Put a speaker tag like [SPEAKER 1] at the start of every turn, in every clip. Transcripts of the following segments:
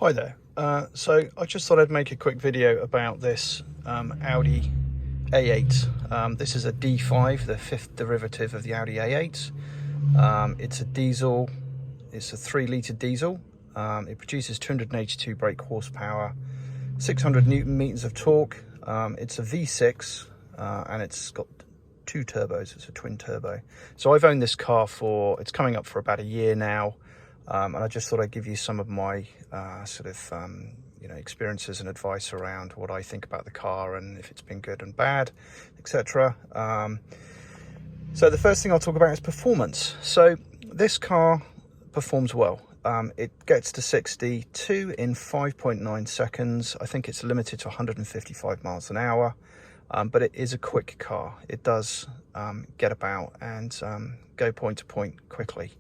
[SPEAKER 1] Hi there. So I just thought I'd make a quick video about this Audi A8. This is a D5, the fifth derivative of the Audi A8. It's a diesel, it's a 3-litre diesel. It produces 282 brake horsepower, 600 Newton meters of torque. It's a V6 and it's got 2 turbos, it's a twin turbo. So I've owned this car it's coming up for about a year now. And I just thought I'd give you some of my experiences and advice around what I think about the car and if it's been good and bad, etc. So the first thing I'll talk about is performance. So this car performs well. It gets to 62 in 5.9 seconds. I think it's limited to 155 miles an hour, but it is a quick car. It does get about and go point to point quickly.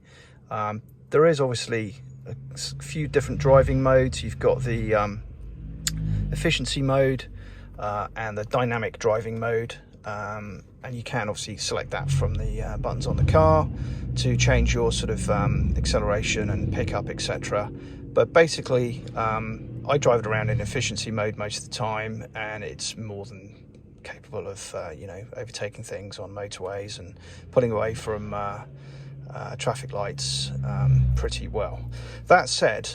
[SPEAKER 1] There is obviously a few different driving modes. You've got the efficiency mode and the dynamic driving mode, and you can obviously select that from the buttons on the car to change your sort of acceleration and pickup, etc. But basically, I drive it around in efficiency mode most of the time, and it's more than capable of overtaking things on motorways and pulling away from traffic lights pretty well. That said,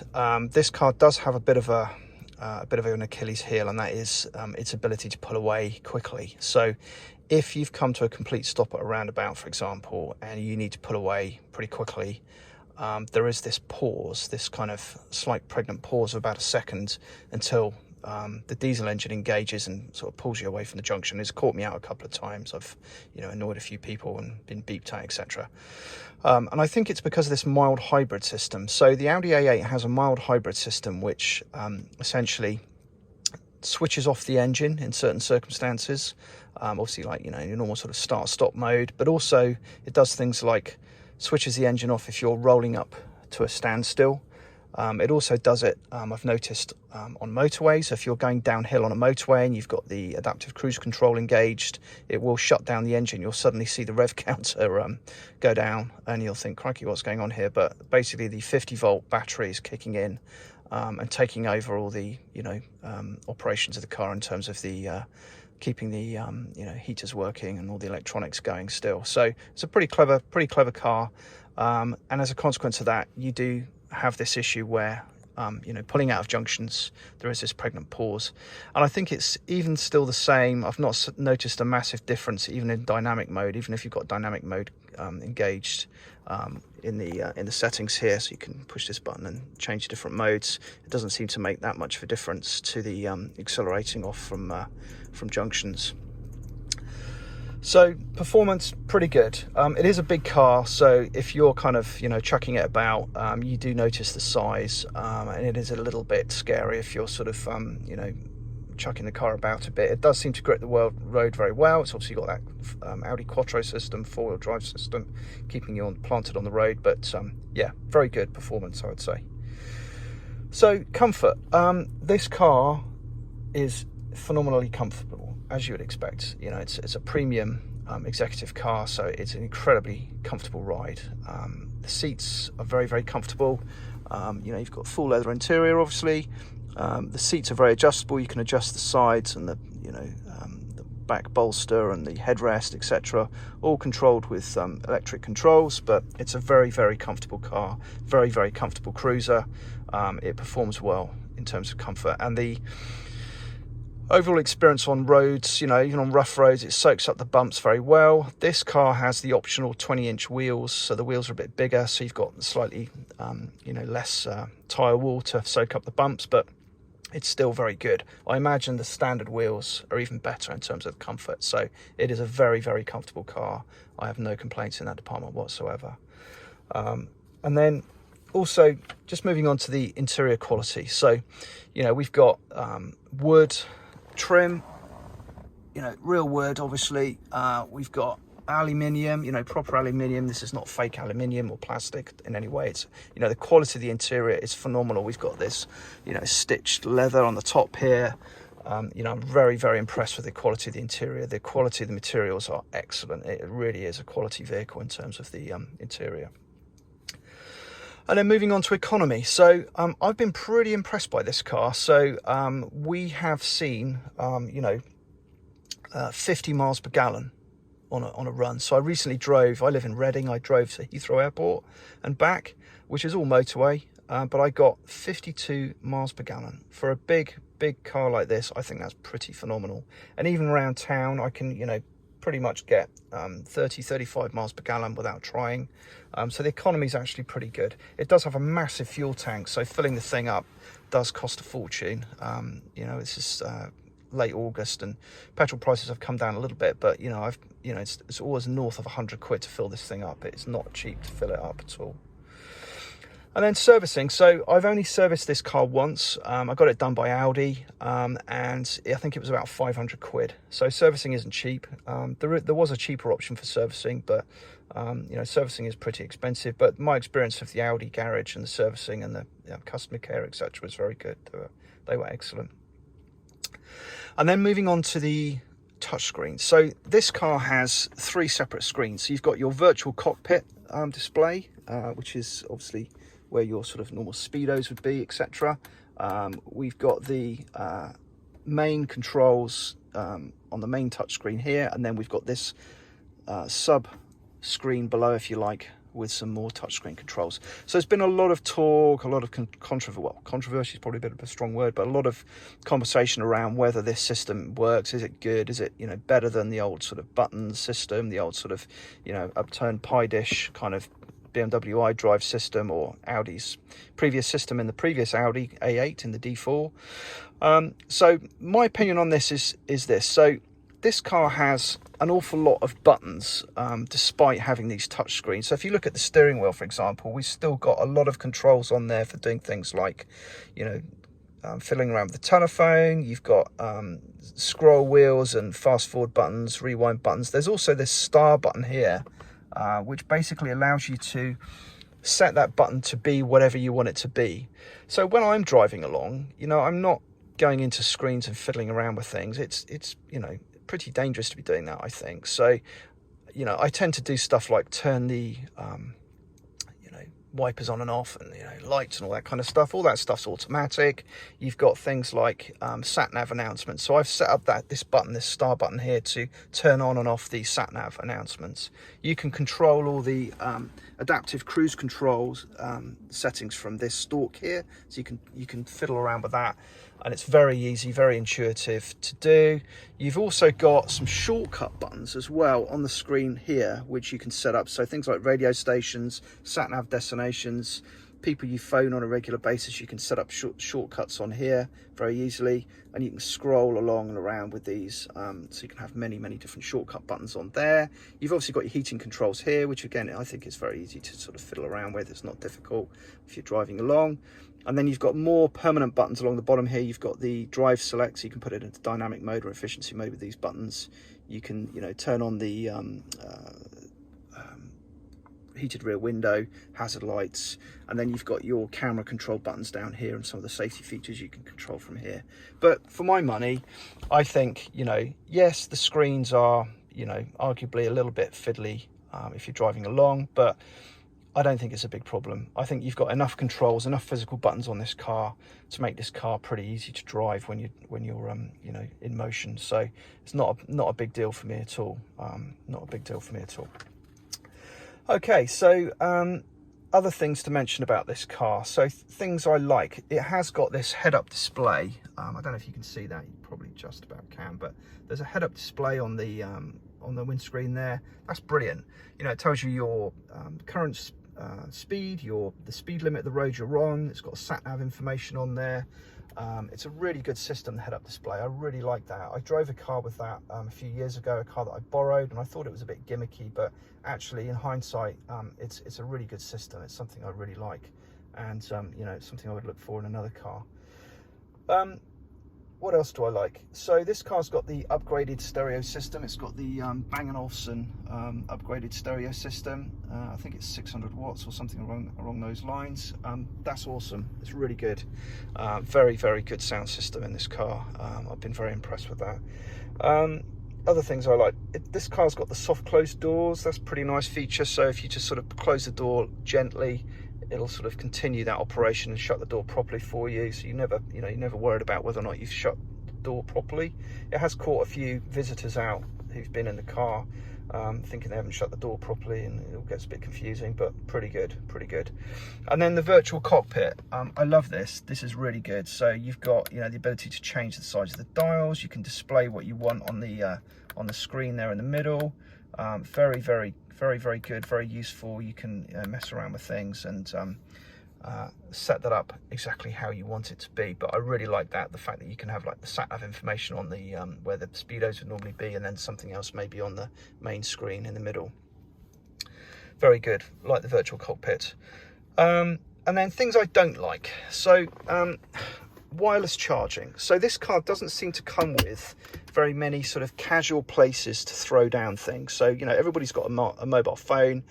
[SPEAKER 1] this car does have a bit of an Achilles heel, and that is its ability to pull away quickly. So if you've come to a complete stop at a roundabout, for example, and you need to pull away pretty quickly, there is this pause, this kind of slight pregnant pause of about a second until the diesel engine engages and sort of pulls you away from the junction. It's caught me out a couple of times. I've annoyed a few people and been beeped at, etc. And I think it's because of this mild hybrid system. So the Audi A8 has a mild hybrid system which essentially switches off the engine in certain circumstances, obviously like your normal sort of start-stop mode, but also it does things like switches the engine off if you're rolling up to a standstill. It also does it, I've noticed, on motorways. If you're going downhill on a motorway and you've got the adaptive cruise control engaged, it will shut down the engine. You'll suddenly see the rev counter go down and you'll think, crikey, what's going on here? But basically the 50-volt battery is kicking in and taking over all the operations of the car in terms of the keeping the heaters working and all the electronics going still. So it's a pretty clever car, and as a consequence of that, you do have this issue where pulling out of junctions, there is this pregnant pause. And I think it's even still the same. I've not noticed a massive difference even in dynamic mode, even if you've got dynamic mode engaged in the settings here. So you can push this button and change different modes. It doesn't seem to make that much of a difference to the accelerating off from junctions. So performance, pretty good. It is a big car, so if you're kind of chucking it about, you do notice the size, and it is a little bit scary if you're sort of chucking the car about a bit. It does seem to grip the road very well. It's obviously got that Audi Quattro system, 4-wheel drive system, keeping you planted on the road. But yeah, very good performance, I would say. So comfort, this car is phenomenally comfortable, as you would expect. It's a premium executive car, so it's an incredibly comfortable ride. The seats are very comfortable. You've got full leather interior, obviously. The seats are very adjustable. You can adjust the sides and the back bolster and the headrest, etc., all controlled with electric controls. But it's a very comfortable car, very comfortable cruiser. It performs well in terms of comfort, and the overall experience on roads, even on rough roads, it soaks up the bumps very well. This car has the optional 20-inch wheels, so the wheels are a bit bigger, so you've got slightly less tyre wall to soak up the bumps, but it's still very good. I imagine the standard wheels are even better in terms of comfort, so it is a very comfortable car. I have no complaints in that department whatsoever. And then also, just moving on to the interior quality. So, we've got wood trim, real wood, obviously. We've got aluminium, proper aluminium. This is not fake aluminium or plastic in any way. It's, the quality of the interior is phenomenal. We've got this, stitched leather on the top here. I'm very impressed with the quality of the interior. The quality of the materials are excellent. It really is a quality vehicle in terms of the interior. And then moving on to economy. So I've been pretty impressed by this car. So we have seen, 50 miles per gallon on a run. So I recently drove, I live in Reading, I drove to Heathrow Airport and back, which is all motorway, but I got 52 miles per gallon. For a big car like this, I think that's pretty phenomenal. And even around town, I can, pretty much get 35 miles per gallon without trying. So the economy is actually pretty good. It does have a massive fuel tank, so filling the thing up does cost a fortune. It's just late August and petrol prices have come down a little bit, but it's always north of 100 quid to fill this thing up. It's not cheap to fill it up at all. And then servicing. So I've only serviced this car once. I got it done by Audi, and I think it was about 500 quid. So servicing isn't cheap. There was a cheaper option for servicing, but servicing is pretty expensive. But my experience of the Audi garage and the servicing and the customer care, etc., was very good. They were excellent. And then moving on to the touchscreen. So this car has 3 separate screens. So you've got your virtual cockpit display, which is obviously where your sort of normal speedos would be, etc. We've got the main controls on the main touchscreen here, and then we've got this sub screen below, if you like, with some more touchscreen controls. So there's been a lot of talk, a lot of controversy is probably a bit of a strong word, but a lot of conversation around whether this system works. Is it good? Is it better than the old sort of button system, the old sort of upturned pie dish kind of BMW iDrive system, or Audi's previous system in the previous Audi A8 in the D4. So my opinion on this is this. So this car has an awful lot of buttons, despite having these touch screens. So if you look at the steering wheel, for example, we've still got a lot of controls on there for doing things like, fiddling around with the telephone. You've got scroll wheels and fast forward buttons, rewind buttons. There's also this star button here, which basically allows you to set that button to be whatever you want it to be. So when I'm driving along, I'm not going into screens and fiddling around with things. It's pretty dangerous to be doing that, I think. So, I tend to do stuff like turn the, wipers on and off, and lights and all that kind of stuff. All that stuff's automatic. You've got things like sat nav announcements. So I've set up this star button here, to turn on and off the sat nav announcements. You can control all the adaptive cruise controls settings from this stalk here, so you can fiddle around with that, and it's very easy, very intuitive to do. You've also got some shortcut buttons as well on the screen here, which you can set up. So things like radio stations, sat nav destinations, people you phone on a regular basis, you can set up shortcuts on here very easily, and you can scroll along and around with these, so you can have many different shortcut buttons on there. You've obviously got your heating controls here, which again I think is very easy to sort of fiddle around with. It's not difficult if you're driving along. And then you've got more permanent buttons along the bottom here. You've got the drive select, so you can put it into dynamic mode or efficiency mode with these buttons. You can turn on the heated rear window, hazard lights, and then you've got your camera control buttons down here and some of the safety features you can control from here. But for my money, I think, yes, the screens are, arguably a little bit fiddly if you're driving along, but I don't think it's a big problem. I think you've got enough controls, enough physical buttons on this car to make this car pretty easy to drive when you're in motion. So it's not a big deal for me at all. Not a big deal for me at all. Okay, so other things to mention about this car. So things I like, it has got this head-up display. I don't know if you can see that, you probably just about can, but there's a head-up display on the windscreen there. That's brilliant. It tells you your current speed, the speed limit, the road you're on. It's got sat nav information on there. It's a really good system, the head-up display. I really like that. I drove a car with that a few years ago, a car that I borrowed, and I thought it was a bit gimmicky, but actually in hindsight, it's a really good system. It's something I really like, and it's something I would look for in another car. What else do I like? So this car's got the upgraded stereo system. It's got the Bang & Olufsen upgraded stereo system. I think it's 600 watts or something along those lines. That's awesome. It's really good. Very good sound system in this car. I've been very impressed with that. Other things I like, this car's got the soft closed doors. That's a pretty nice feature. So if you just sort of close the door gently, it'll sort of continue that operation and shut the door properly for you, so you never, you know, you're never worried about whether or not you've shut the door properly. It has caught a few visitors out who've been in the car thinking they haven't shut the door properly, and it all gets a bit confusing, but pretty good, pretty good. And then the virtual cockpit, I love this. This is really good. So you've got, you know, the ability to change the size of the dials. You can display what you want on the screen there in the middle. Very good, very useful. You can mess around with things and set that up exactly how you want it to be. But I really like that, the fact that you can have like the sat nav information on the where the speedos would normally be, and then something else maybe on the main screen in the middle. Very good, like the virtual cockpit. And then things I don't like. So wireless charging. So this car doesn't seem to come with very many sort of casual places to throw down things. So, you know, everybody's got a mobile phone.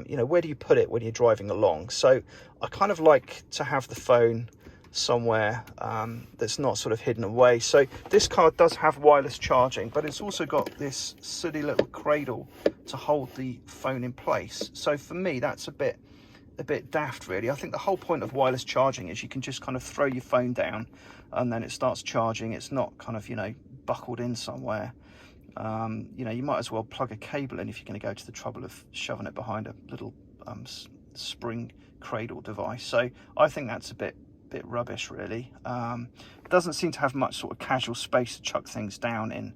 [SPEAKER 1] You know, where do you put it when you're driving along? So I kind of like to have the phone somewhere that's not sort of hidden away. So this car does have wireless charging, but it's also got this silly little cradle to hold the phone in place. So for me, that's a bit daft, really. I think the whole point of wireless charging is you can just kind of throw your phone down and then it starts charging. It's not kind of, you know, buckled in somewhere. You know, you might as well plug a cable in if you're going to go to the trouble of shoving it behind a little spring cradle device. So I think that's a bit rubbish, really. Doesn't seem to have much sort of casual space to chuck things down in.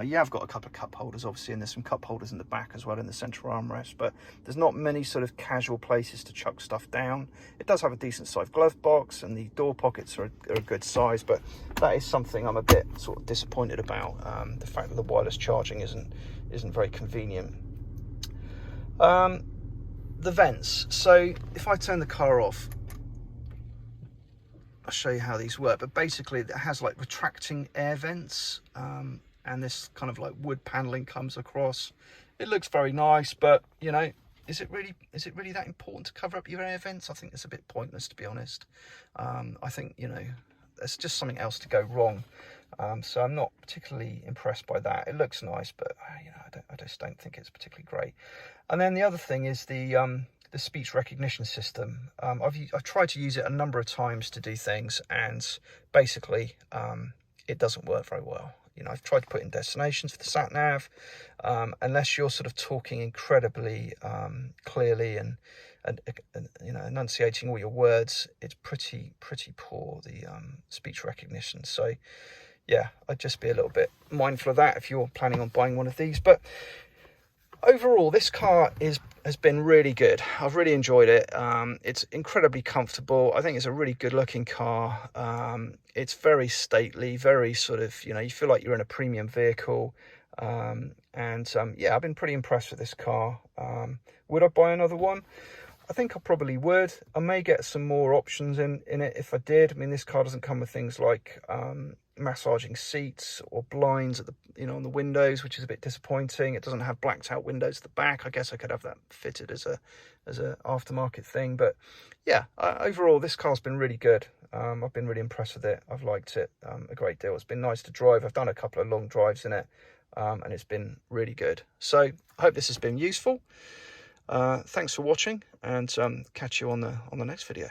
[SPEAKER 1] Yeah, I've got a couple of cup holders, obviously, and there's some cup holders in the back as well in the central armrest, but there's not many sort of casual places to chuck stuff down. It does have a decent sized glove box, and the door pockets are a good size, but that is something I'm a bit sort of disappointed about, the fact that the wireless charging isn't very convenient. The vents. So if I turn the car off, I'll show you how these work, but basically it has like retracting air vents, and this kind of like wood paneling comes across. It looks very nice, but you know, is it really that important to cover up your air vents? I think it's a bit pointless, to be honest. I think, you know, there's just something else to go wrong. So I'm not particularly impressed by that. It looks nice, but you know, I just don't think it's particularly great. And then the other thing is the speech recognition system. I've tried to use it a number of times to do things, and basically it doesn't work very well. You know, I've tried to put in destinations for the sat nav. Unless you're sort of talking incredibly clearly and you know, enunciating all your words, it's pretty poor, the speech recognition. So yeah, I'd just be a little bit mindful of that if you're planning on buying one of these. But overall, this car has been really good. I've really enjoyed it. It's incredibly comfortable. I think it's a really good looking car. It's very stately, very sort of, you know, you feel like you're in a premium vehicle. Yeah, I've been pretty impressed with this car. Would I buy another one? I think I probably would. I may get some more options in it if I did. I mean, this car doesn't come with things like massaging seats or blinds at the, you know, on the windows, which is a bit disappointing. It doesn't have blacked out windows at the back. I guess I could have that fitted as a aftermarket thing. But yeah, overall, this car's been really good. I've been really impressed with it. I've liked it a great deal. It's been nice to drive. I've done a couple of long drives in it, and it's been really good. So I hope this has been useful. Thanks for watching, and catch you on the next video.